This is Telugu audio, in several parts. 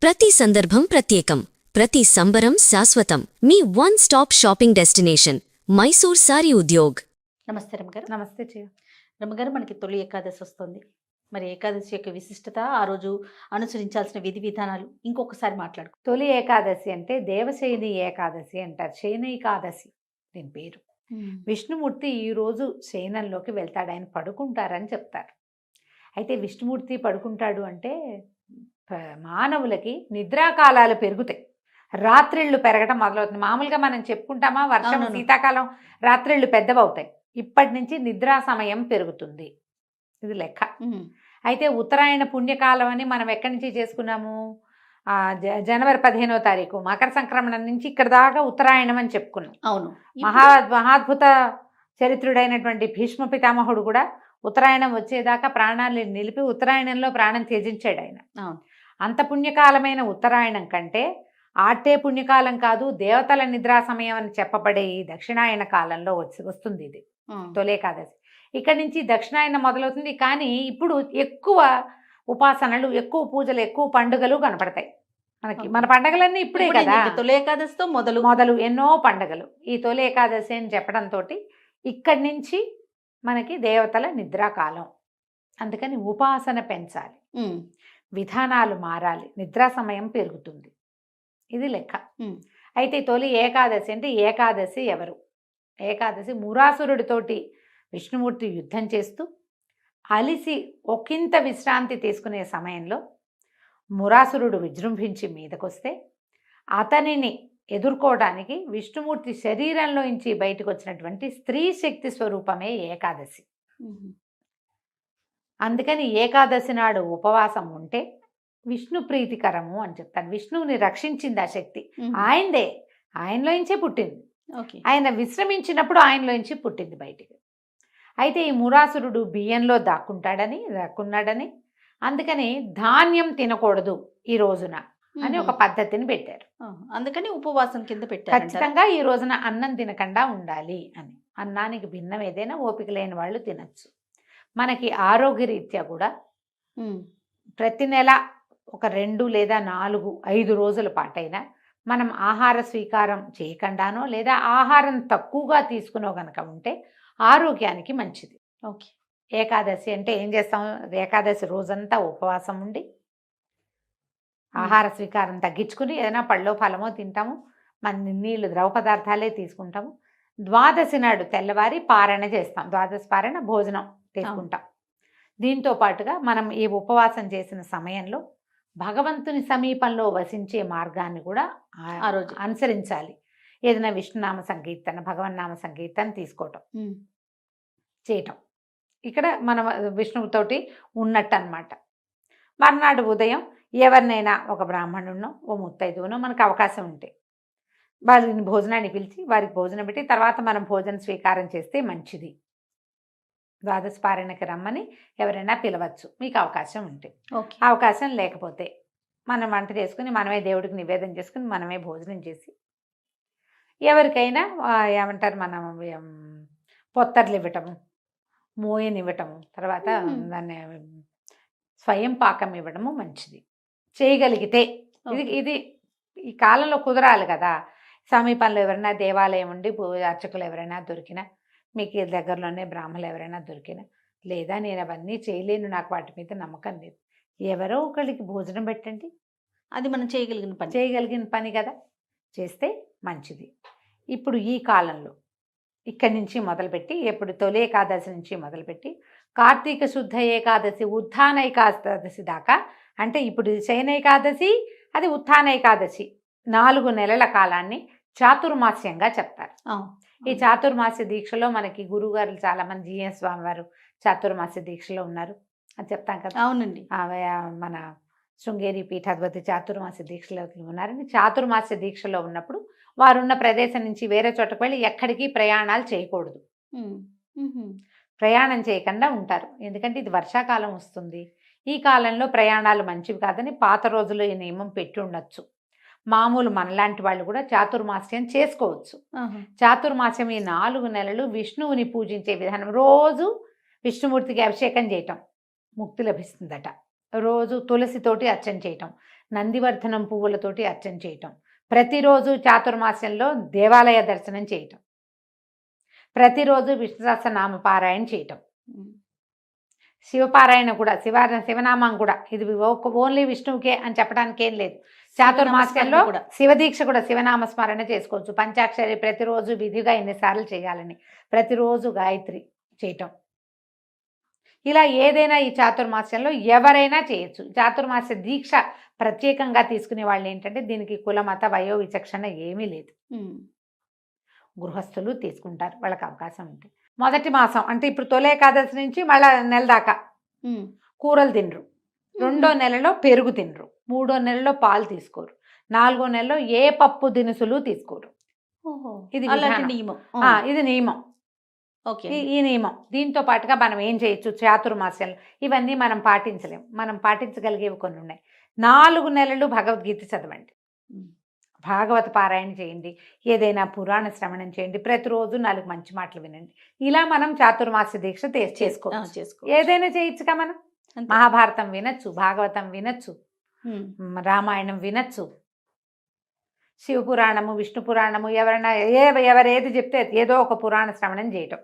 ప్రతి సందర్భం ప్రత్యేకం, ప్రతి సంబరం శాశ్వతం. మీ one stop shopping destination Mysore Sari Udyog. నమస్తే రమగారు. నమస్తే చెయ్య. రమగారు, మనకి తొలి ఏకాదశి వస్తుంది. మరి ఏకాదశి యొక్క విశిష్టత, ఆ రోజు అనుసరించాల్సిన విధి విధానాలు ఇంకొకసారి మాట్లాడుకో. తొలి ఏకాదశి అంటే దేవశయని ఏకాదశి అంటారు. శయనైకాదశి దీని పేరు. విష్ణుమూర్తి ఈరోజు శయనంలోకి వెళ్తాడు, ఆయన పడుకుంటారని చెప్తారు. అయితే విష్ణుమూర్తి పడుకుంటాడు అంటే మానవులకి నిద్రాకాలాలు పెరుగుతాయి, రాత్రిళ్ళు పెరగటం మొదలవుతుంది. మామూలుగా మనం చెప్పుకుంటామా, వర్షం శీతాకాలం రాత్రిళ్ళు పెద్దవవుతాయి. ఇప్పటి నుంచి నిద్రా సమయం పెరుగుతుంది, ఇది లెక్క. అయితే ఉత్తరాయణ పుణ్యకాలం అని మనం ఎక్కడి నుంచి చేసుకున్నాము, జనవరి 15వ తారీఖు మకర సంక్రమణం నుంచి ఇక్కడ దాకా ఉత్తరాయణం అని చెప్పుకున్నాం. అవును. మహాద్భుత చరిత్రుడైనటువంటి భీష్మ పితామహుడు కూడా ఉత్తరాయణం వచ్చేదాకా ప్రాణాలు నిలిపి ఉత్తరాయణంలో ప్రాణం త్యజించాడు ఆయన. అంత పుణ్యకాలమైన ఉత్తరాయణం కంటే ఆటే పుణ్యకాలం కాదు, దేవతల నిద్రా సమయం అని చెప్పబడే ఈ దక్షిణాయన కాలంలో వస్తుంది ఇది తొలేకాదశి. ఇక్కడి నుంచి దక్షిణాయన మొదలవుతుంది. కానీ ఇప్పుడు ఎక్కువ ఉపాసనలు, ఎక్కువ పూజలు, ఎక్కువ పండుగలు కనపడతాయి మనకి. మన పండుగలన్నీ ఇప్పుడే కదా, తొలి ఏకాదశితో మొదలు ఎన్నో పండుగలు ఈ తొలి ఏకాదశి అని చెప్పడంతో ఇక్కడి నుంచి మనకి దేవతల నిద్రాకాలం. అందుకని ఉపాసన పెంచాలి, విధానాలు మారాలి, నిద్రా సమయం పెరుగుతుంది, ఇది లెక్క. అయితే తొలి ఏకాదశి అంటే ఏకాదశి ఎవరు? ఏకాదశి మురాసురుడితోటి విష్ణుమూర్తి యుద్ధం చేస్తూ అలిసి ఒకంత విశ్రాంతి తీసుకునే సమయంలో మురాసురుడు విజృంభించి మీదకొస్తే అతనిని ఎదుర్కోవడానికి విష్ణుమూర్తి శరీరంలోంచి బయటకు వచ్చినటువంటి స్త్రీ శక్తి స్వరూపమే ఏకాదశి. అందుకని ఏకాదశి నాడు ఉపవాసం ఉంటే విష్ణు ప్రీతికరము అని చెప్తాను. విష్ణువుని రక్షించింది ఆ శక్తి, ఆయనదే, ఆయనలోంచే పుట్టింది. ఆయన విశ్రమించినప్పుడు ఆయనలోంచి పుట్టింది బయటికి. అయితే ఈ మురాసురుడు బియ్యంలో దాక్కున్నాడని అందుకని ధాన్యం తినకూడదు ఈ రోజున అని ఒక పద్ధతిని పెట్టారు. అందుకని ఉపవాసం కింద పెట్టారు. ఖచ్చితంగా ఈ రోజున అన్నం తినకుండా ఉండాలి అని. అన్నానికి భిన్నం ఏదైనా ఓపిక లేని వాళ్ళు తినచ్చు. మనకి ఆరోగ్యరీత్యా కూడా ప్రతి నెల ఒక 2 లేదా 4, 5 రోజుల పాటైనా మనం ఆహార స్వీకారం చేయకుండానో లేదా ఆహారం తక్కువగా తీసుకునో గనక ఉంటే ఆరోగ్యానికి మంచిది. ఓకే. ఏకాదశి అంటే ఏం చేస్తాం, ఏకాదశి రోజంతా ఉపవాసం ఉండి ఆహార స్వీకారం తగ్గించుకుని ఏదైనా పళ్ళో ఫలమో తింటాము, మన నీళ్ళు ద్రవ పదార్థాలే తీసుకుంటాము. ద్వాదశి నాడు తెల్లవారి పారణ చేస్తాం, ద్వాదశి పారణ భోజనం తీసుకుంటాం. దీంతో పాటుగా మనం ఈ ఉపవాసం చేసిన సమయంలో భగవంతుని సమీపంలో వసించే మార్గాన్ని కూడా ఆ రోజు అనుసరించాలి. ఏదైనా విష్ణునామ సంకీర్తన, భగవన్నామ సంకీర్తన తీసుకోవటం చేయటం, ఇక్కడ మనం విష్ణువుతోటి ఉన్నట్టు అన్నమాట. మర్నాడు ఉదయం ఎవరినైనా ఒక బ్రాహ్మణునో ఓ ముత్తైదువునో మనకు అవకాశం ఉంటే వారిని భోజనాన్ని పిలిచి వారికి భోజనం పెట్టి తర్వాత మనం భోజన స్వీకారం చేస్తే మంచిది. ద్వాదశి పారాయణకి రమ్మని ఎవరైనా పిలవచ్చు మీకు అవకాశం ఉంటే. అవకాశం లేకపోతే మనం వంట చేసుకుని మనమే దేవుడికి నివేదన చేసుకుని మనమే భోజనం చేసి ఎవరికైనా ఏమంటారు మనం పొత్తర్లు ఇవ్వటము, మోయనివ్వటము, తర్వాత దాన్ని స్వయం పాకం ఇవ్వడము మంచిది చేయగలిగితే. ఇది ఈ కాలంలో కుదరాలి కదా. సమీపంలో ఎవరైనా దేవాలయం ఉండి అర్చకులు ఎవరైనా దొరికినా, మీకు దగ్గరలోనే బ్రాహ్మణులు ఎవరైనా దొరికినా, లేదా నేను అవన్నీ చేయలేను, నాకు వాటి మీద నమ్మకం లేదు, ఎవరో ఒకరికి భోజనం పెట్టండి. అది మనం చేయగలిగిన పని కదా, చేస్తే మంచిది. ఇప్పుడు ఈ కాలంలో ఇక్కడి నుంచి మొదలుపెట్టి, ఎప్పుడు తొలి ఏకాదశి నుంచి మొదలుపెట్టి కార్తీక శుద్ధ ఏకాదశి, ఉత్థాన ఏకాదశి దాకా, అంటే ఇప్పుడు శయన ఏకాదశి, అది ఉత్థాన ఏకాదశి, 4 నెలల కాలాన్ని చాతుర్మాస్యంగా చెప్తారు. ఈ చాతుర్మాస్య దీక్షలో మనకి గురువుగారు చాలామంది, జిఎస్ స్వామి వారు చాతుర్మాస్య దీక్షలో ఉన్నారు అని చెప్తాం కదా. అవునండి. మన శృంగేరి పీఠాధిపతి చాతుర్మాస్య దీక్షలో ఉన్నారని. చాతుర్మాస్య దీక్షలో ఉన్నప్పుడు వారున్న ప్రదేశం నుంచి వేరే చోటకు వెళ్ళి ఎక్కడికి ప్రయాణాలు చేయకూడదు, ప్రయాణం చేయకుండా ఉంటారు. ఎందుకంటే ఇది వర్షాకాలం వస్తుంది, ఈ కాలంలో ప్రయాణాలు మంచివి కాదని పాత రోజుల్లో ఈ నియమం పెట్టి ఉండొచ్చు. మామూలు మనలాంటి వాళ్ళు కూడా చాతుర్మాస్యం చేసుకోవచ్చు. చాతుర్మాస్యం ఈ 4 నెలలు విష్ణువుని పూజించే విధానం. రోజు విష్ణుమూర్తికి అభిషేకం చేయటం ముక్తి లభిస్తుందట. రోజు తులసితోటి అర్చన చేయటం, నందివర్ధనం పువ్వులతోటి అర్చన చేయటం, ప్రతిరోజు చాతుర్మాస్యంలో దేవాలయ దర్శనం చేయటం, ప్రతిరోజు విష్ణు సహస్రనామ పారాయణ చేయటం, శివపారాయణ కూడా శివనామం కూడా, ఇది ఓన్లీ విష్ణువుకే అని చెప్పడానికి ఏం లేదు. చాతుర్మాస్యంలో కూడా శివదీక్ష కూడా శివనామ స్మరణ చేసుకోవచ్చు. పంచాక్షరి ప్రతిరోజు విధిగా ఎన్నిసార్లు చేయాలని, ప్రతిరోజు గాయత్రి చేయటం, ఇలా ఏదైనా ఈ చాతుర్మాస్యంలో ఎవరైనా చేయొచ్చు. చాతుర్మాస్య దీక్ష ప్రత్యేకంగా తీసుకునే వాళ్ళు ఏంటంటే దీనికి కులమత వయో విచక్షణ ఏమీ లేదు. గృహస్థులు తీసుకుంటారు, వాళ్ళకి అవకాశం ఉంటుంది. మొదటి మాసం అంటే ఇప్పుడు తొలి ఏకాదశి నుంచి మళ్ళీ నెల దాకా కూరలు తినరు, 2వ నెలలో పెరుగు తినరు, 3వ నెలలో పాలు తీసుకోరు, 4వ నెలలో ఏ పప్పు దినుసులు తీసుకోరు. ఇది నియమం. ఇది నియమం. ఈ నియమం దీంతో పాటుగా మనం ఏం చేయొచ్చు చాతుర్మాస్యంలో, ఇవన్నీ మనం పాటించలేము. మనం పాటించగలిగేవి కొన్ని ఉన్నాయి. 4 నెలలు భగవద్గీత చదవండి, భాగవత పారాయణ చేయండి, ఏదైనా పురాణ శ్రవణం చేయండి, ప్రతిరోజు 4 మంచి మాటలు వినండి. ఇలా మనం చాతుర్మాస్య దీక్ష చేసుకోవచ్చు. ఏదైనా చేయొచ్చుగా మనం. మహాభారతం వినొచ్చు, భాగవతం వినొచ్చు, రామాయణం వినొచ్చు, శివపురాణము, విష్ణు పురాణము, ఎవరైనా ఎవరేది చెప్తే ఏదో ఒక పురాణ శ్రవణం చేయటం,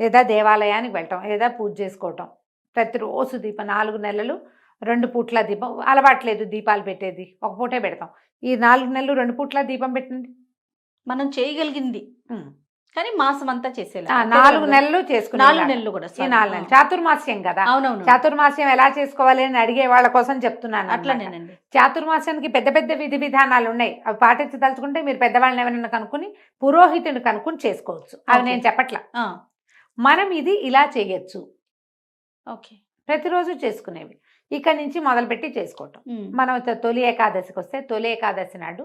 లేదా దేవాలయానికి వెళ్ళటం, లేదా పూజ చేసుకోవటం. ప్రతిరోజు దీపం 4 నెలలు 2 పూట్ల దీపం. అలవాట్లేదు దీపాలు పెట్టేది, ఒక పూటే పెడతాం. ఈ 4 నెలలు 2 పూట్ల దీపం పెట్టండి. మనం చేయగలిగింది కానీ మాసం అంతా చేసేలా 4 నెలలు చేసుకుని 4 నెలలు కూడా ఈ 4 నెలలు చాతుర్మాస్యం కదా. అవునవును, చాతుర్మాస్యం ఎలా చేసుకోవాలి అని అడిగే వాళ్ళ కోసం చెప్తున్నాను. అట్లానేనండి. చాతుర్మాస్యానికి పెద్ద పెద్ద విధి విధానాలు ఉన్నాయి. అవి పాటించదలుచుకుంటే మీరు పెద్దవాళ్ళని ఎవరైనా కనుక్కుని పురోహితుని కనుక్కుని చేసుకోవచ్చు. అవి నేను చెప్పట్లా. మనం ఇది ఇలా చేయొచ్చు. ఓకే, ప్రతిరోజు చేసుకునేవి ఇక్కడి నుంచి మొదలుపెట్టి చేసుకోవటం. మనం తొలి ఏకాదశికి వస్తే తొలి ఏకాదశి నాడు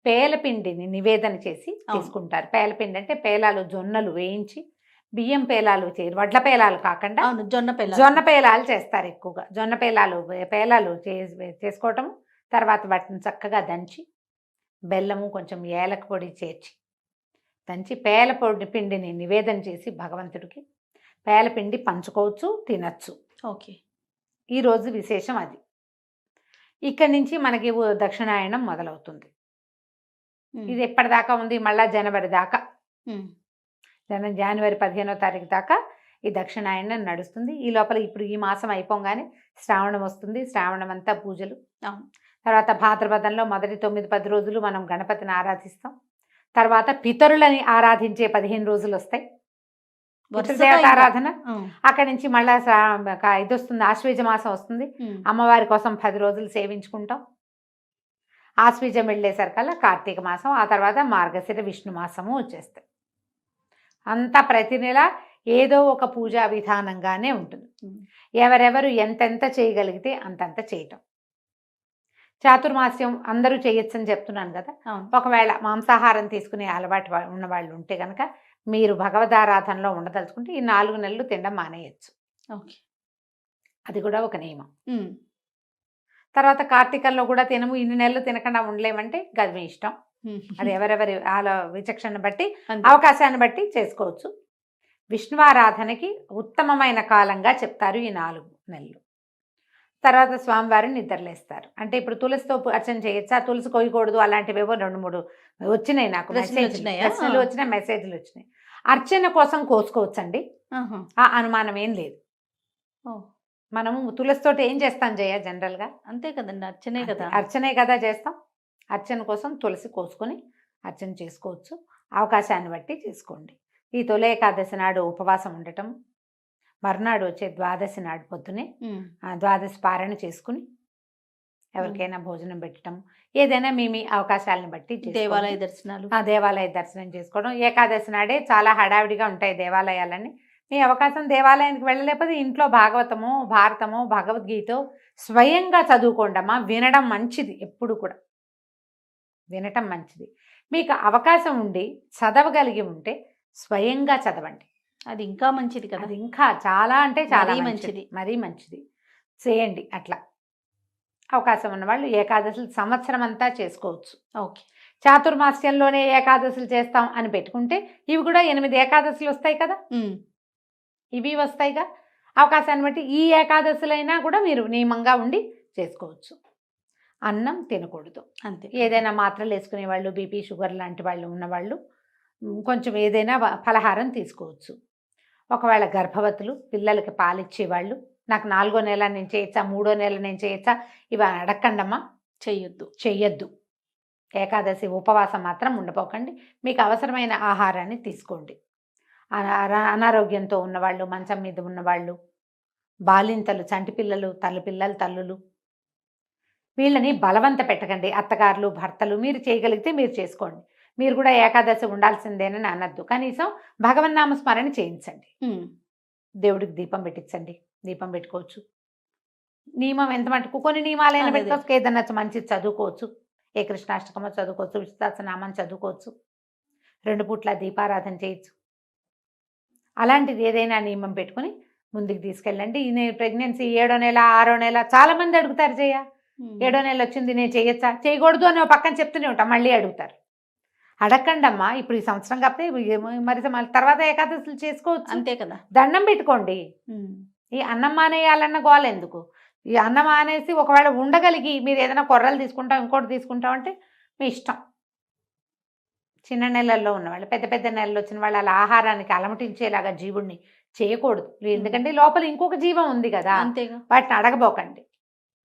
పేలపిండిని నివేదన చేసి తీసుకుంటారు. పేలపిండి అంటే పేలాలు, జొన్నలు వేయించి, బియ్యం పేలాలు వడ్ల పేలాలు కాకుండా జొన్న పేలాలు చేస్తారు ఎక్కువగా. జొన్న పేలాలు చేసుకోవటం, తర్వాత వాటిని చక్కగా దంచి బెల్లము కొంచెం ఏలక పొడి చేర్చి దంచి పిండిని నివేదన చేసి భగవంతుడికి పేలపిండి పంచుకోవచ్చు, తినచ్చు. ఓకే, ఈరోజు విశేషం అది. ఇక్కడి నుంచి మనకి దక్షిణాయనం మొదలవుతుంది. ఇది ఎప్పటిదాకా ఉంది, మళ్ళా జనవరి దాకా, జనవరి 15వ తారీఖు దాకా ఈ దక్షిణాయనం నడుస్తుంది. ఈ లోపల ఇప్పుడు ఈ మాసం అయిపోగానే శ్రావణం వస్తుంది. శ్రావణం అంతా పూజలు. తర్వాత భాద్రపదంలో మొదటి 9-10 రోజులు మనం గణపతిని ఆరాధిస్తాం. తర్వాత పితరులని ఆరాధించే 15 రోజులు వస్తాయి, ఆరాధన. అక్కడి నుంచి మళ్ళా ఇది వస్తుంది, ఆశ్వేజ మాసం వస్తుంది. అమ్మవారి కోసం 10 రోజులు సేవించుకుంటాం. ఆశ్వీజం వెళ్ళేసరికల్లా కార్తీక మాసం, ఆ తర్వాత మార్గశిర విష్ణు మాసము వచ్చేస్తాయి. అంతా ప్రతి నెల ఏదో ఒక పూజా విధానంగానే ఉంటుంది. ఎవరెవరు ఎంతెంత చేయగలిగితే అంతంత చేయటం. చాతుర్మాస్యం అందరూ చేయొచ్చని చెప్తున్నాను కదా. ఒకవేళ మాంసాహారం తీసుకునే అలవాటు ఉన్న వాళ్ళు ఉంటే కనుక మీరు భగవదారాధనలో ఉండదలుచుకుంటే ఈ 4 నెలలు తినడం మానేయచ్చు. ఓకే, అది కూడా ఒక నియమం. తర్వాత కార్తీకంలో కూడా తినము, ఇన్ని నెలలు తినకుండా ఉండలేమంటే అది మీ ఇష్టం. అది ఎవరెవరి విచక్షణ బట్టి, అవకాశాన్ని బట్టి చేసుకోవచ్చు. విష్ణువారాధనకి ఉత్తమమైన కాలంగా చెప్తారు ఈ 4 నెలలు. తర్వాత స్వామివారిని నిద్రలేస్తారు. అంటే ఇప్పుడు తులసితో అర్చన చేయొచ్చా, తులసి కొయ్యకూడదు, అలాంటివేవో 2-3 వచ్చినాయి నాకు, ప్రశ్నలు వచ్చినాయి, మెసేజ్లు వచ్చినాయి. అర్చన కోసం కోసుకోవచ్చండి, ఆ అనుమానం ఏం లేదు. మనము తులసితోటి ఏం చేస్తాం జనరల్గా, అంతే కదండి, అర్చనే కదా చేస్తాం. అర్చన కోసం తులసి కోసుకొని అర్చన చేసుకోవచ్చు, అవకాశాన్ని బట్టి చేసుకోండి. ఈ తొలి ఏకాదశి నాడు ఉపవాసం ఉండటం, మర్నాడు వచ్చే ద్వాదశి నాడు పొద్దునే ద్వాదశి పారాయణ చేసుకుని ఎవరికైనా భోజనం పెట్టడం, ఏదైనా మీ అవకాశాలను బట్టి దేవాలయ దర్శనం చేసుకోవడం. ఏకాదశి నాడే చాలా హడావిడిగా ఉంటాయి దేవాలయాలన్నీ. మీ అవకాశం దేవాలయానికి వెళ్ళలేకపోతే ఇంట్లో భాగవతము, భారతము, భగవద్గీత స్వయంగా చదువుకోండమ్మా. వినడం మంచిది, ఎప్పుడు కూడా వినటం మంచిది. మీకు అవకాశం ఉండి చదవగలిగి ఉంటే స్వయంగా చదవండి, అది ఇంకా మంచిది కదా. అది ఇంకా చాలా అంటే చాలా మంచిది, మరీ మంచిది. చేయండి అట్లా. అవకాశం ఉన్నవాళ్ళు ఏకాదశులు సంవత్సరం అంతా చేసుకోవచ్చు. ఓకే, చాతుర్మాస్యంలోనే ఏకాదశులు చేస్తాం అని పెట్టుకుంటే ఇవి కూడా 8 ఏకాదశులు వస్తాయి కదా, ఇవి వస్తాయిగా. అవకాశాన్ని బట్టి ఈ ఏకాదశులైనా కూడా మీరు నియమంగా ఉండి చేసుకోవచ్చు. అన్నం తినకూడదు. అంతే. ఏదైనా మాత్రలు వేసుకునే వాళ్ళు, బీపీ షుగర్ లాంటి వాళ్ళు ఉన్నవాళ్ళు కొంచెం ఏదైనా ఫలహారం తీసుకోవచ్చు. ఒకవేళ గర్భవతులు, పిల్లలకి పాలిచ్చేవాళ్ళు, నాకు 4వ నెల నేను చేయొచ్చా, 3వ నెల నేను చేయొచ్చా, ఇవి అడగండమ్మా, చెయ్యొద్దు. ఏకాదశి ఉపవాసం మాత్రం ఉండపోకండి. మీకు అవసరమైన ఆహారాన్ని తీసుకోండి. అనారోగ్యంతో ఉన్నవాళ్ళు, మంచం మీద ఉన్నవాళ్ళు, బాలింతలు, చంటి పిల్లలు, తల్లులు, వీళ్ళని బలవంత పెట్టకండి. అత్తగారులు, భర్తలు మీరు చేయగలిగితే మీరు చేసుకోండి. మీరు కూడా ఏకాదశి ఉండాల్సిందేనని అనద్దు. కనీసం భగవన్నామ స్మరణ చేయించండి. దేవుడికి దీపం పెట్టించండి. దీపం పెట్టుకోవచ్చు. నియమం ఎంత మటుకు కొన్ని నియమాలైనా పెట్టుకోవచ్చు. ఏదన్నా మంచిది చదువుకోవచ్చు. ఏ కృష్ణాష్టకమో చదువుకోవచ్చు, విష్ణుసహస్రనామం చదువుకోవచ్చు, 2 పూట్ల దీపారాధన చేయొచ్చు. అలాంటిది ఏదైనా నియమం పెట్టుకుని ముందుకు తీసుకెళ్ళండి. నేను ప్రెగ్నెన్సీ 7వ నెల, 6వ నెల చాలా మంది అడుగుతారు, 7వ నెల వచ్చింది నేను చేయొచ్చా, చేయకూడదు అని పక్కన చెప్తూనే ఉంటాం, మళ్ళీ అడుగుతారు. అడగండి అమ్మా, ఇప్పుడు ఈ సంవత్సరం కాకపోతే మరి తర్వాత ఏకాదశులు చేసుకోవచ్చు. అంతే కదా. దండం పెట్టుకోండి. ఈ అన్నం మానేయాలన్న గోల ఎందుకు? ఈ అన్నం మానేసి ఒకవేళ ఉండగలిగి మీరు ఏదైనా కొర్రలు తీసుకుంటాం, ఇంకోటి తీసుకుంటాం అంటే మీ ఇష్టం. చిన్న నెలల్లో ఉన్నవాళ్ళు, పెద్ద నెలలు వచ్చిన వాళ్ళు అలా ఆహారానికి అలమటించేలాగా జీవుణ్ణి చేయకూడదు. ఎందుకంటే లోపల ఇంకొక జీవం ఉంది కదా, అంతేగా. వాటిని అడగబోకండి.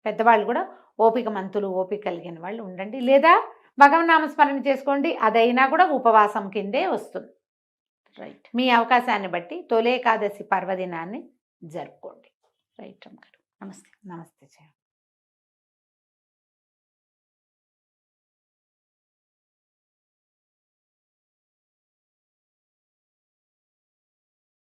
పెద్దవాళ్ళు కూడా ఓపిక మంతులు, ఓపిక కలిగిన వాళ్ళు ఉండండి. లేదా భగవన్నామస్మరణ చేసుకోండి. అదైనా కూడా ఉపవాసం కిందే వస్తుంది. రైట్. మీ అవకాశాన్ని బట్టి తొలి ఏకాదశి పర్వదినాన్ని జరుపుకోండి. రైట్ అమ్మగారు. నమస్తే. నమస్తే.